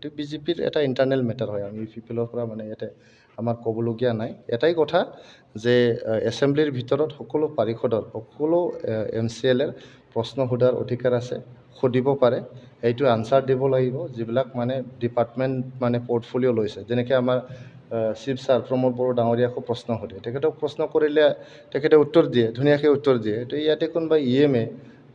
এইটো বিজেপিৰ এটা ইণ্টাৰনেল মেটাৰ হয়। আমি ইউপিপিএলৰ পৰা মানে ইয়াতে আমাৰ ক'বলগীয়া নাই। এটাই কথা যে এছেম্বলিৰ ভিতৰত সকলো পাৰিষদৰ সকলো MCLৰ প্ৰশ্ন সোধাৰ অধিকাৰ আছে, সুধিব পাৰে। এইটো আনচাৰ দিব লাগিব যিবিলাক মানে ডিপাৰ্টমেণ্ট মানে পৰ্টফলিঅ' লৈছে। যেনেকৈ আমাৰ চিফ ছাৰ প্ৰমোদ বড়ো ডাঙৰীয়াকো প্ৰশ্ন সোধে, তেখেতক প্ৰশ্ন কৰিলে তেখেতে উত্তৰ দিয়ে, ধুনীয়াকৈ উত্তৰ দিয়ে। তো ইয়াতে কোনোবা EMে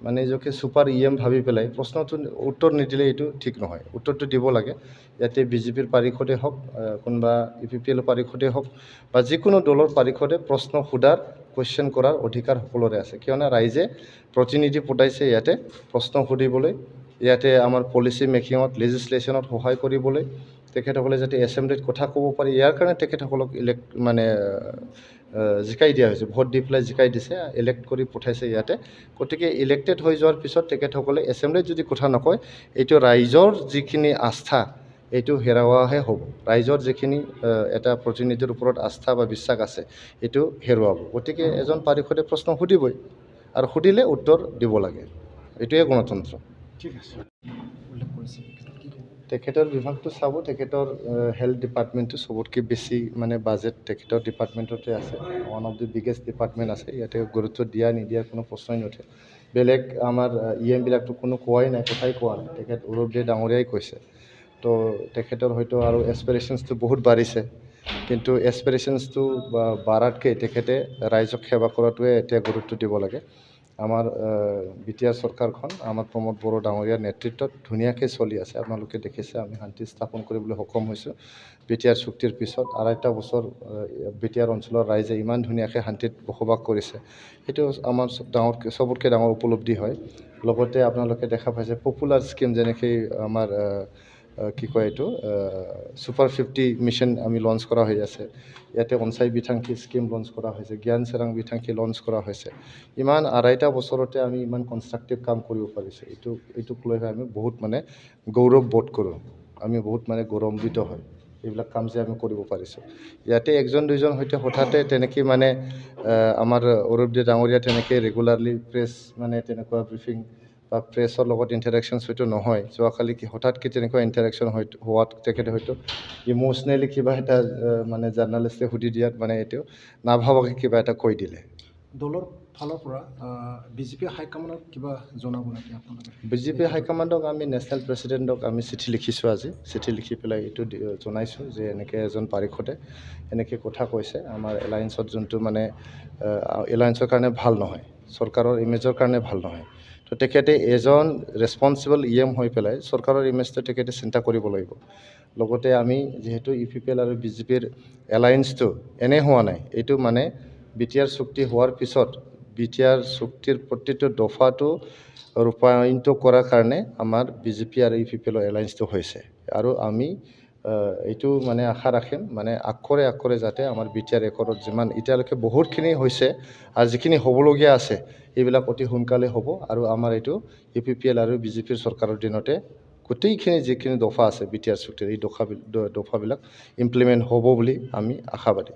মানে নিজকে ছুপাৰ EM ভাবি পেলাই প্ৰশ্নটো উত্তৰ নিদিলে এইটো ঠিক নহয়। উত্তৰটো দিব লাগে। ইয়াতে বিজেপিৰ পাৰিষদে হওক, কোনোবা UPPL পাৰিষদে হওক বা যিকোনো দলৰ পাৰিষদে প্ৰশ্ন সোধাৰ কুৱেশ্যন কৰাৰ অধিকাৰ সকলোৰে আছে। কিয়নো ৰাইজে প্ৰতিনিধি পঠাইছে ইয়াতে প্ৰশ্ন সুধিবলৈ, ইয়াতে আমাৰ পলিচি মেকিঙত লেজিছলেশ্যনত সহায় কৰিবলৈ, তেখেতসকলে যাতে এছেম্বলিত কথা ক'ব পাৰে, ইয়াৰ কাৰণে তেখেতসকলক জিকাই দিয়া হৈছে, ভোট দি পেলাই জিকাই দিছে, ইলেক্ট কৰি পঠাইছে ইয়াতে। গতিকে ইলেক্টেড হৈ যোৱাৰ পিছত তেখেতসকলে এছেম্বলিত যদি কথা নকয়, এইটো ৰাইজৰ যিখিনি আস্থা এইটো হেৰুৱাহে হ'ব। ৰাইজৰ যিখিনি এটা প্ৰতিনিধিৰ ওপৰত আস্থা বা বিশ্বাস আছে এইটো হেৰুৱাব। গতিকে এজন পাৰিষদে প্ৰশ্ন সুধিবই, আৰু সুধিলে উত্তৰ দিব লাগে। এইটোৱে গণতন্ত্ৰ। ঠিক আছে, উল্লেখ কৰিছে। তেখেতৰ বিভাগটো চাব, তেখেতৰ হেল্থ ডিপাৰ্টমেণ্টটো চবতকৈ বেছি মানে বাজেট তেখেতৰ ডিপাৰ্টমেণ্টতে আছে। One of the biggest department আছে। ইয়াতে গুৰুত্ব দিয়া নিদিয়াৰ কোনো প্ৰশ্নই নুঠে। বেলেগ আমাৰ EMবিলাকতো কোনো কোৱাই নাই, কথাই কোৱা নাই। তেখেত অৰূপ ডাঙৰীয়াই কৈছে। তো তেখেতৰ হয়তো আৰু এছপিৰেশ্যনছটো বহুত বাঢ়িছে, কিন্তু এছপিৰেশ্যনছটো বাঢ়াতকৈ তেখেতে ৰাইজক সেৱা কৰাটোৱে এতিয়া গুৰুত্ব দিব লাগে। আমাৰ BTR চৰকাৰখন আমাৰ প্ৰমোদ বড়ো ডাঙৰীয়াৰ নেতৃত্বত ধুনীয়াকৈ চলি আছে। আপোনালোকে দেখিছে আমি শান্তি স্থাপন কৰিবলৈ সক্ষম হৈছোঁ। BTR চুক্তিৰ পিছত ২.৫ বছৰ BTR অঞ্চলৰ ৰাইজে ইমান ধুনীয়াকৈ শান্তিত বসবাস কৰিছে, সেইটো আমাৰ চবতকৈ ডাঙৰ উপলব্ধি হয়। লগতে আপোনালোকে দেখা পাইছে পপুলাৰ স্কিম, যেনেকৈ আমাৰ কি কয় এইটো ছুপাৰ 50 মিছন আমি লঞ্চ কৰা হৈ আছে। ইয়াতে অঞ্চাই বিথাংখী স্কিম লঞ্চ কৰা হৈছে, জ্ঞান চেৰাং বিথাংখী লঞ্চ কৰা হৈছে। ইমান ২.৫ বছৰতে আমি ইমান কনষ্ট্ৰাক্টিভ কাম কৰিব পাৰিছোঁ। এইটোক লৈ আমি বহুত মানে গৌৰৱ বোধ কৰোঁ। আমি বহুত মানে গৌৰৱান্বিত হয় এইবিলাক কাম যে আমি কৰিব পাৰিছোঁ। ইয়াতে একজন দুজন হয়তো হঠাতে তেনেকৈ মানে আমাৰ অৰূপ ডাঙৰীয়া তেনেকৈ ৰেগুলাৰলি প্ৰেছ মানে তেনেকুৱা ব্ৰিফিং বা প্ৰেছৰ লগত ইণ্টাৰেকশ্যনছ হয়তো নহয়। যোৱাকালি হঠাৎকৈ তেনেকুৱা ইণ্টাৰেকশ্যন হোৱাত তেখেতে হয়তো ইম'চনেলি কিবা এটা মানে জাৰ্ণালিষ্টে সুধি দিয়াত মানে এইটো নাভাবাকৈ কিবা এটা কৈ দিলে। দলৰ ফালৰ পৰা বিজেপি হাইকমাণ্ডক কিবা জনাব নেকি আপোনালোকে? বিজেপি হাইকমাণ্ডক আমি নেশ্যনেল প্ৰেছিডেণ্টক আমি চিঠি লিখিছোঁ আজি। চিঠি লিখি পেলাই এইটো জনাইছোঁ যে এনেকৈ এজন পাৰিষদে এনেকৈ কথা কৈছে, আমাৰ এলায়েন্সত যোনটো মানে এলায়েন্সৰ কাৰণে ভাল নহয়, চৰকাৰৰ ইমেজৰ কাৰণে ভাল নহয়। তো তেখেতে এজন ৰেছপনচিবল EM হৈ পেলাই চৰকাৰৰ ইমেজটো তেখেতে চিন্তা কৰিব লাগিব। লগতে আমি যিহেতু UPPL আৰু বিজেপিৰ এলায়েন্সটো এনে হোৱা নাই, এইটো মানে BTR চুক্তি হোৱাৰ পিছত BTR চুক্তিৰ প্ৰতিটো দফাটো ৰূপায়িত কৰাৰ কাৰণে আমাৰ বিজেপি আৰু UPPLৰ এলায়েন্সটো হৈছে। আৰু আমি এইটো মানে আশা ৰাখিম, মানে আখৰে আখৰে যাতে আমাৰ BTR একৰ্ডত যিমান এতিয়ালৈকে বহুতখিনি হৈছে আৰু যিখিনি হ'বলগীয়া আছে এইবিলাক অতি সোনকালে হ'ব। আৰু আমাৰ এইটো UPPL আৰু বিজেপিৰ চৰকাৰৰ দিনতে গোটেইখিনি যিখিনি দফা আছে BTR চুক্তিৰ এই দফাবিলাক ইমপ্লিমেণ্ট হ'ব বুলি আমি আশাবাদী।